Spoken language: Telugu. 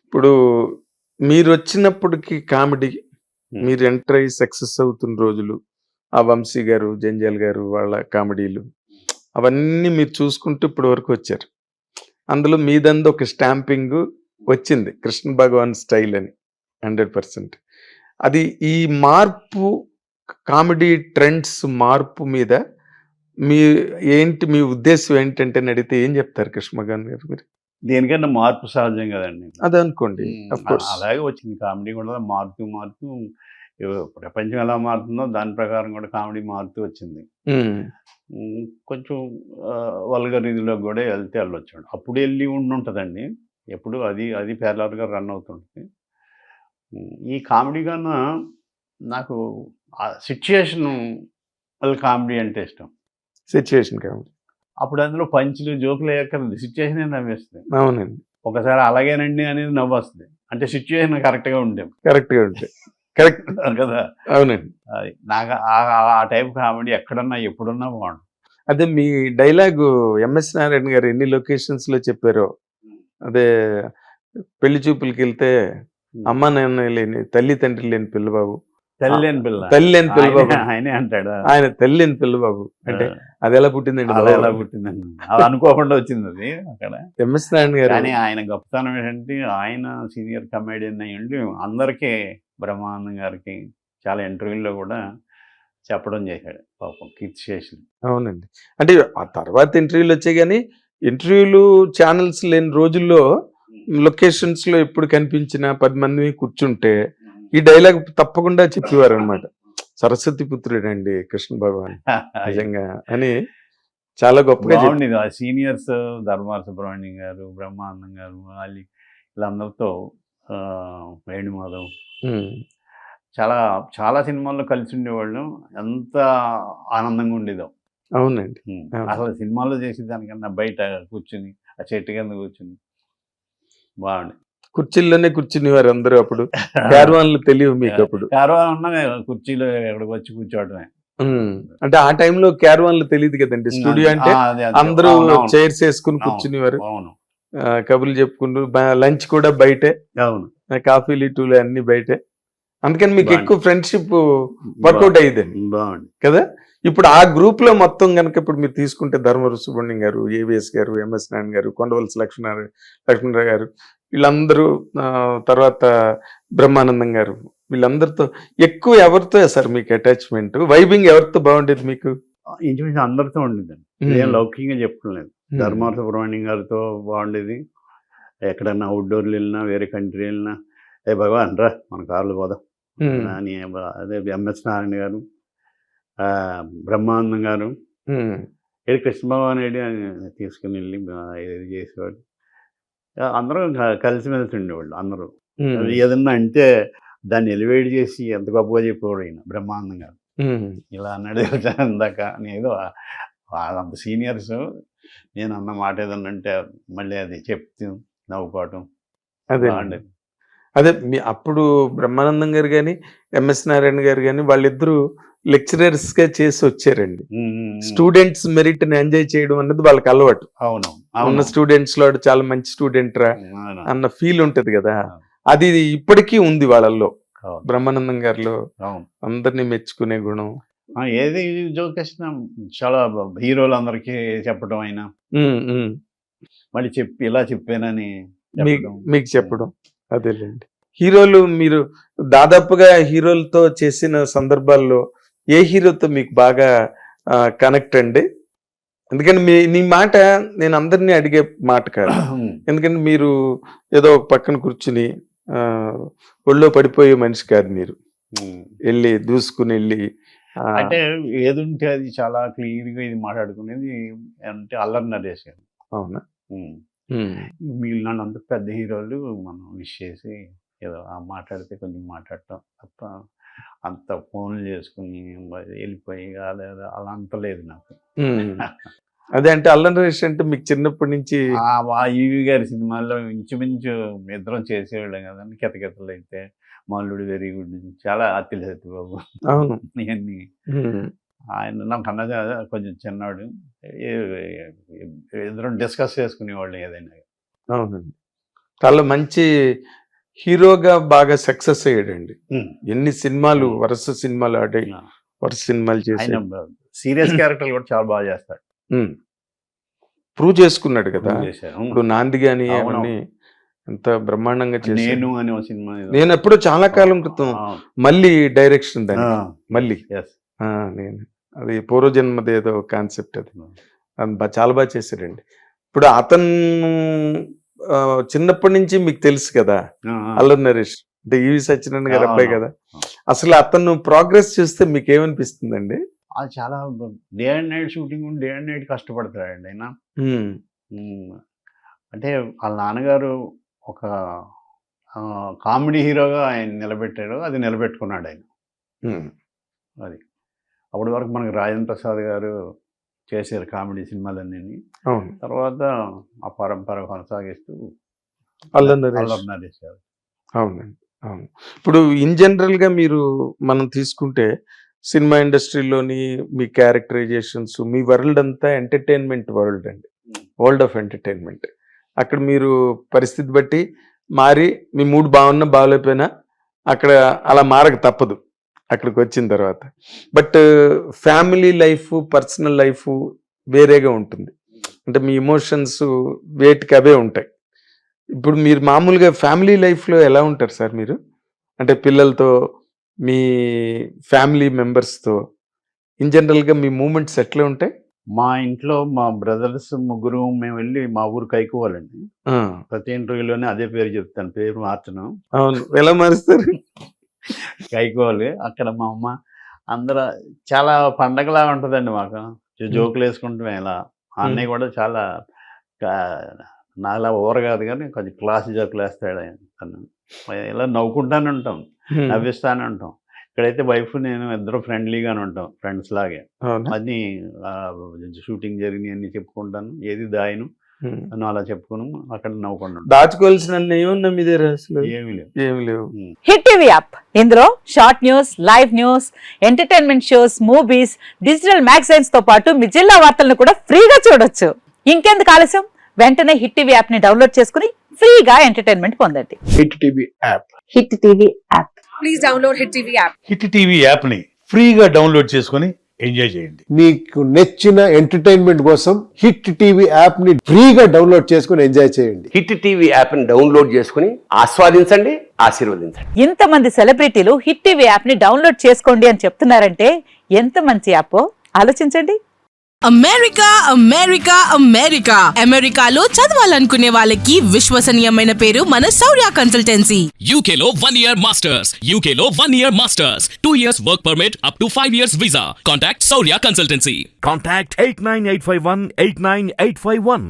ఇప్పుడు మీరొచ్చినప్పటికి కామెడీ, హ్మ్. మీరు ఎంటర్ అయ్యి సక్సెస్ అవుతున్న రోజులు, ఆ వంశీ గారు, జంజాల్ గారు వాళ్ళ కామెడీలు, అవన్నీ మీరు చూసుకుంటూ ఇప్పటి వరకు వచ్చారు. అందులో మీదందు ఒక స్టాంపింగు వచ్చింది. కృష్ణ భగవాన్ స్టైల్ అని 100%. అది ఈ మార్పు కామెడీ ట్రెండ్స్ మార్పు మీద మీ మీ ఉద్దేశ్యం ఏంటంటే అని అడిగితే ఏం చెప్తారు కృష్ణ భగవాన్ గారు మీరు? దేనికన్నా మార్పు సహజం కదండీ. అదనుకోండి. Of course. అలాగే వచ్చింది కామెడీ కూడా మారుతూ, మారుతూ ప్రపంచం ఎలా మారుతుందో దాని ప్రకారం కూడా కామెడీ మారుతూ వచ్చింది. హ్మ్. కొంచెం వల్గర్ ఇదిలోకి కూడా వెళ్తే వెళ్ళొచ్చు. అప్పుడు వెళ్ళి ఉండుంటదండి. ఎప్పుడు అది ప్యారలల్‌గా రన్ అవుతుంటది. ఈ కామెడీ కన్నా నాకు సిట్యుయేషను కామెడీ అంటే ఇష్టం. Situation comedy. అప్పుడు అందులో పంచులు, జోకులు ఎయక్కర్లేదు. సిట్యుయేషనే నవ్వేస్తది. అవునండి. ఒకసారి అలాగేనండి అనేది నవ్వొస్తది. అంటే సిట్యుయేషన్ కరెక్ట్‌గా ఉంటే. కరెక్ట్‌గా ఉంటాయి. కరెక్ట్. కదా! అవునండి. అది. నాకు ఆ టైప్ కామెడీ ఎక్కడున్నా, ఎప్పుడున్నా బావుంటది. అదే మీ డైలాగు 'ఎంఎస్ నారాయణ' గారు ఎన్ని లొకేషన్స్‌లో చెప్పారో. అదే పెళ్లి చూపులకెళ్తే హ్మ్. అమ్మ నాన్న లేని తల్లి తండ్రి లేని పిల్ల బాబు. తల్లి లేని పిల్ల. తల్లి లేని పిల్ల బాబు. ఆయనే అంటాడు. ఆయన తల్లి లేని పిల్ల బాబు. అంటే అదెలా పుట్టిందండి అలా బాబు? ఎలా పుట్టిందండి. అది అనుకోకుండా వచ్చిందది అక్కడ. 'ఎంఎస్ నారాయణ' గారు. కానీ ఆయన గొప్పతనం ఏంటంటే ఆయన సీనియర్ కమెడియన్ అయ్యుండి అందరికీ బ్రహ్మానందం గారికి చాలా ఇంటర్వ్యూల్లో కూడా చెప్పడం చేశాడు పాపం కీర్తిశేషులు. అవునండి. అంటే ఆ తర్వాత ఇంటర్వ్యూలు వచ్చాయి గానీ, ఇంటర్వ్యూలు ఛానెల్స్ లేని రోజుల్లో లొకేషన్స్‌లో ఎప్పుడు కనిపించినా 10 మంది కూర్చుంటే ఈ డైలాగ్ తప్పకుండా చెప్పేవారనమాట. సరస్వతి పుత్రుడండి కృష్ణ భగవాన్ నిజంగా అని చాలా గొప్పగా బాగుండేది. ఆ సీనియర్స్ ధర్మాన సుబ్రహ్మణ్యం గారు, బ్రహ్మానందం గారు, వీళ్ళందరితో వేణుమాధవ్ చాలా చాలా సినిమాల్లో కలిసి ఉండేవాళ్ళం. ఎంత ఆనందంగా ఉండేదో. అవునండి. అసలు సినిమాల్లో చేసేదానికన్నా బయట కూర్చుని ఆ చెట్టు కింద కూర్చుని బాగుంది. కుర్చీల్లోనే కూర్చునేవారు అందరూ అప్పుడు. క్యారవాన్లు తెలియవు మీకు అప్పుడు. క్యారవాన్ ఉన్న కుర్చీలో ఎక్కడికి వచ్చి కూర్చోవడమే. అంటే ఆ టైంలో క్యారవాన్లు తెలియదు కదండి. స్టూడియో అంటే అందరూ చైర్స్ వేసుకుని కూర్చునేవారు. అవును. కబుర్లు చెప్పుకుంటూ లంచ్ కూడా బయటే. అవును. కాఫీలు టూలు అన్ని బయటే. అందుకని మీకు ఎక్కువ ఫ్రెండ్షిప్ వర్కౌట్ అయ్యేదండి. బాగుంది కదా. ఇప్పుడు ఆ గ్రూప్ లో మొత్తం కనుక ఇప్పుడు మీరు తీసుకుంటే ధర్మవరం సుబ్రహ్మణ్యం గారు, ఏవిఎస్ గారు, ఎంఎస్ నారాయణ గారు, కొండవలసి లక్ష్మణరావు గారు, వీళ్ళందరూ తర్వాత బ్రహ్మానందం గారు, వీళ్ళందరితో ఎక్కువ ఎవరితో సార్ మీకు అటాచ్మెంట్? వైబింగ్ ఎవరితో బాగుండేది మీకు? ఇంచుమించు అందరితో ఉండేదండి. ఏం లౌకికంగా చెప్పుకోలేదు. ధర్మవరం సుబ్రహ్మణ్యం గారితో బాగుండేది. ఎక్కడన్నా అవుట్డోర్లు వెళ్ళినా, వేరే కంట్రీ వెళ్ళినా, ఏ భగవాన్ రా మన కార్లు పోదాం అని. అదే ఎంఎస్ నారాయణ గారు, బ్రహ్మానందం గారు, ఏది కృష్ణ భగవాన్ ఏడి తీసుకుని వెళ్ళి ఇది చేసేవాడు. అందరూ కలిసిమెలిసి ఉండేవాళ్ళు అందరూ. ఏదన్నా అంటే దాన్ని ఎలివేట్ చేసి ఎంత గొప్పగా చెప్పేవాడు ఈయన బ్రహ్మానందం గారు. ఇలా అన్నాడు ఇందాక ఏదో వాళ్ళంత సీనియర్స్ నేను అన్న మాట ఏదన్నా అంటే మళ్ళీ అది చెప్తూ నవ్వుకోవటం బాగుండేది. అదే అప్పుడు బ్రహ్మానందం గారు కానీ, ఎంఎస్ నారాయణ గారు కానీ వాళ్ళిద్దరూ లెక్చరర్స్ గా చేసి వచ్చారండి. స్టూడెంట్స్ మెరిట్ ని ఎంజాయ్ చేయడం అన్నది వాళ్ళకి అలవాటు. అవును. ఉన్న స్టూడెంట్స్ లో చాలా మంచి స్టూడెంట్ రా అన్న ఫీల్ ఉంటది కదా. అది ఇప్పటికీ ఉంది వాళ్ళల్లో. బ్రహ్మానందం గారిలో అందరినీ మెచ్చుకునే గుణం. ఏది జోక్ వేసినా చాలా హీరోలు అందరికీ చెప్పడం అయినా మళ్ళీ చెప్పి ఇలా చెప్పానని మీకు చెప్పడం. అదేలేండి. హీరోలు మీరు దాదాపుగా హీరోలతో చేసిన సందర్భాల్లో ఏ హీరోతో మీకు బాగా కనెక్ట్ అండి? ఎందుకంటే నీ మాట నేను అందరినీ అడిగే మాట కాదు. ఎందుకంటే మీరు ఏదో ఒక పక్కన కూర్చుని ఒళ్ళో పడిపోయే మనిషి కాదు మీరు. వెళ్ళి దూసుకుని వెళ్ళి అంటే ఏది ఉంటే అది చాలా క్లియర్గా ఇది మాట్లాడుకునేది అంటే అల్లరి నరేష్ గారు. అవునా? మిగిలిన అంత పెద్ద హీరోలు మనం విష్ చేసి ఏదో మాట్లాడితే కొంచెం మాట్లాడటం తప్ప అంత ఫోన్లు చేసుకుని వెళ్ళిపోయి అలా అంత లేదు నాకు. అదే అంటే అల్లరి నరేష్ అంటే మీకు చిన్నప్పటి నుంచి ఈవి గారి సినిమాల్లో ఇంచుమించు ఇద్దరం చేసేవాళ్ళం కదండి. కితకితలు అయితే మల్లుడు వెరీ గుడ్ చాలా అత్తిలి సత్యబాబు. అవును. ఇవన్నీ ఆయన నాకు అన్నది కొంచెం చిన్నాడు. ఇద్దరం డిస్కస్ చేసుకునేవాళ్ళు ఏదైనా. అవునండి. చాలా మంచి హీరోగా బాగా సక్సెస్ అయ్యాడండి. ఉమ్. ఎన్ని సినిమాలు వరుస సినిమాలు ఆడాయి, వరుస సినిమాలు చేసి ఆయన సీరియస్ క్యారెక్టర్లు కూడా చాలా బాగా చేస్తాడు. ప్రూవ్ చేసుకున్నాడు కదా. చేశారు. ఇప్పుడు నాంది గాని అవును. అవన్నీ ఎంత బ్రహ్మాండంగా చేశాడు. నేను అనే ఒక సినిమా ఏదో. నేను ఎప్పుడో చాలా కాలం క్రితం మళ్ళీ డైరెక్షన్ దాన్ని మళ్ళీ Yes. నేను అది పూర్వజన్మది ఏదో కాన్సెప్ట్ అది చాలా బాగా చేశాడండి. ఇప్పుడు అతను చిన్నప్పటి నుంచి మీకు తెలుసు కదా, అల్లరి నరేష్ అంటే ఈవి సత్యనారాయణ గారు అబ్బాయి కదా. అసలు అతను ప్రోగ్రెస్ చూస్తే మీకు ఏమనిపిస్తుందండి? అది చాలా day and night shooting, day and night కష్టపడతాడండి ఆయన. అంటే వాళ్ళ నాన్నగారు ఒక కామెడీ హీరోగా ఆయన నిలబెట్టాడు, అది నిలబెట్టుకున్నాడు ఆయన. అది అప్పటి వరకు మనకి రాజేంద్ర ప్రసాద్ గారు చేశారు కామెడీ సినిమాలన్నీ. తర్వాత ఆ పరంపర కొనసాగిస్తూ అల్లరి నరేష్ గారు. అవునండి, అవును. ఇప్పుడు ఇన్ జనరల్ గా మనం తీసుకుంటే సినిమా ఇండస్ట్రీలోని మీ క్యారెక్టరైజేషన్స్, మీ వరల్డ్ అంతా ఎంటర్టైన్మెంట్ వరల్డ్ అండి, వరల్డ్ ఆఫ్ ఎంటర్టైన్మెంట్. అక్కడ మీరు పరిస్థితి బట్టి మారి మీ మూడ్ బాగున్నా బాగోలేకపోయినా అక్కడ అలా మారక తప్పదు అక్కడికి వచ్చిన తర్వాత. But family life, personal life వేరేగా ఉంటుంది. అంటే మీ ఎమోషన్స్ వేటికి అవే ఉంటాయి. ఇప్పుడు మీరు మామూలుగా ఫ్యామిలీ లైఫ్లో ఎలా ఉంటారు సార్ మీరు? అంటే పిల్లలతో, మీ ఫ్యామిలీ మెంబర్స్తో ఇన్ జనరల్గా మీ మూమెంట్స్ ఎట్లా ఉంటాయి? మా ఇంట్లో మా బ్రదర్స్ ముగ్గురు మేము వెళ్ళి మా ఊరు కైకోవాలండి. ప్రతి ఇంటర్వ్యూలోనే అదే పేరు చెప్తాను, పేరు మార్చను. అవును, ఎలా మారుస్తారు? కైకోవాలి. అక్కడ మా అమ్మ అందరూ చాలా పండగలా ఉంటుందండి మాకు. జోకులు వేసుకుంటాం. ఇలా అన్నయ్య కూడా చాలా నాలా ఓవర్ కాదు కానీ కొంచెం క్లాస్ జోకులు వేస్తాడు తను. ఇలా నవ్వుకుంటానే ఉంటాం, నవ్విస్తానే ఉంటాం. ఇక్కడైతే వైఫ్ నేను ఇద్దరు ఫ్రెండ్లీగానే ఉంటాం, ఫ్రెండ్స్ లాగే. అన్ని షూటింగ్ జరిగినాయి అన్ని చెప్పుకుంటాను, ఏది దాయను అని అలా చెప్పుకుని అక్కడ నవ్వుకుంటాం. దాచుకోవాల్సిన ఏమున్నా మీ దగ్గర? అసలు ఏమి లేవు. హిట్ టీవీ యాప్, ఇందులో short news, live news, entertainment shows, movies, digital magazines తో పాటు మీ జిల్లా వార్తలను కూడా ఫ్రీగా చూడొచ్చు. ఇంకెందుకు ఆలస్యం, వెంటనే హిట్ టీవీ యాప్ ని డౌన్లోడ్ చేసుకుని ఫ్రీగా ఎంటర్టైన్మెంట్ పొందండి. Hit TV app. Hit TV app. Please download hit TV app. Hit TV app ని ఫ్రీగా డౌన్లోడ్ చేసుకొని ఎంజాయ్ చేయండి. మీకు నచ్చిన ఎంటర్టైన్మెంట్ కోసం హిట్ టీవీ యాప్ ని ఫ్రీగా డౌన్లోడ్ చేసుకొని ఎంజాయ్ చేయండి. హిట్ టీవీ యాప్ ని డౌన్లోడ్ చేసుకుని ఆస్వాదించండి, ఆశీర్వదించండి. ఇంతమంది సెలబ్రిటీలు హిట్ టీవీ యాప్ ని డౌన్లోడ్ చేసుకోండి అని చెప్తున్నారంటే ఎంత మంచి యాప్ ఆలోచించండి. అమెరికా అమెరికా అమెరికా అమెరికాలో చదవాలనుకునే వాళ్ళకి విశ్వసనీయమైన పేరు మన శౌర్య కన్సల్టెన్సీ. UK లో 1 year masters, UK లో 1 year masters, 2 years work permit up to 5 years visa. Contact Saurya Consultancy. Contact 89851 89851.